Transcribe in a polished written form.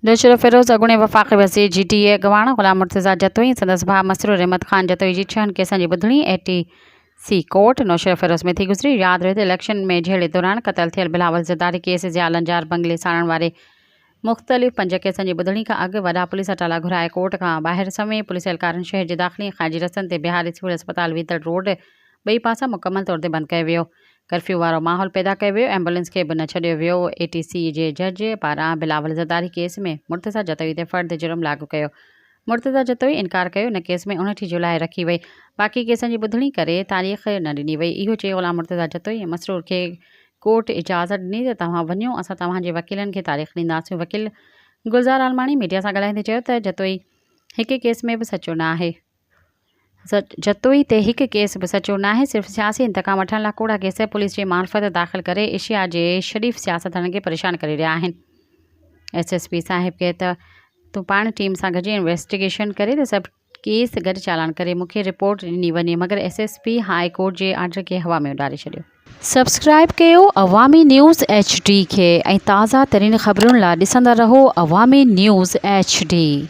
नौशर फिरोज़ अगुणे वफ़ाक़ी वज़ीर GTA अॻवान ग़ुलाम मुर्तज़ा जतोई संदसि भाउ मसरूर अहमद ख़ान जतोई जी 6 केसनि जी ॿुधणी ATC कोर्ट नौशर फिरोज़ में थी गुज़री। यादि रहे त इलेक्शन में झेड़े दौरान क़तल थियल बिलावल ज़रदारी केस जे आलंजार बंगले साड़ण वारे मुख़्तलिफ़ 5 केसनि जी ॿुधणी खां अॻु वॾा पुलिस अटाला घुराए कोर्ट खां ॿाहिरि समय पुलिस एहलकारनि शहर जे दाख़िली खाइजी रस्तनि ते बिहार सिविल अस्पताल वीतड़ रोड ॿई पासा मुकमल तौर ते बंदि कयो वियो। कर्फ्यू वारो माहौल पैदा कयो वियो। एम्बुलेंस खे बि न छॾियो वियो। ATC जे जज पारां बिलावल ज़रदारी केस में मुर्तज़ा जतोई ते फ़र्द जुर्म लागू कयो। मुर्तज़ा जतोई इनकार कयो। इन केस में 29 जुलाई रखी वई। बाक़ी केसनि जी ॿुधणी करे तारीख़ न ॾिनी वई। इहो चई ग़ुलाम मुर्तज़ा जतोई ऐं मसरूर खे कोर्ट इजाज़त ॾिनी त तव्हां वञो, असां तव्हांजे वकीलनि खे तारीख़ ॾींदासीं। वकील गुलज़ार आलमाणी मीडिया सां ॻाल्हाईंदे चयो त जतोई हिकु केस में बि सचो न आहे। जतोई ते हिकु केस बि सचो न आहे। सिर्फ़ु सियासी इंतकाम वठण लाइ कूड़ा केस पुलिस जी मार्फत दाख़िल करे एशिया जे शरीफ़ सियासतदाननि खे परेशान करे रहिया आहिनि। SSP साहिब खे त तूं पाण टीम सां गॾिजी इन्वेस्टिगेशन करे त सभु केस गॾु चालान करे मूंखे रिपोर्ट ॾिनी वञे, मगर SSP हाई कोर्ट जे आर्डर खे हवा में उॾारे छॾियो। सब्सक्राइब कयो अवामी न्यूज़ HD खे ऐं ताज़ा तरीन ख़बरुनि लाइ ॾिसंदा रहो अवामी न्यूज़ HD।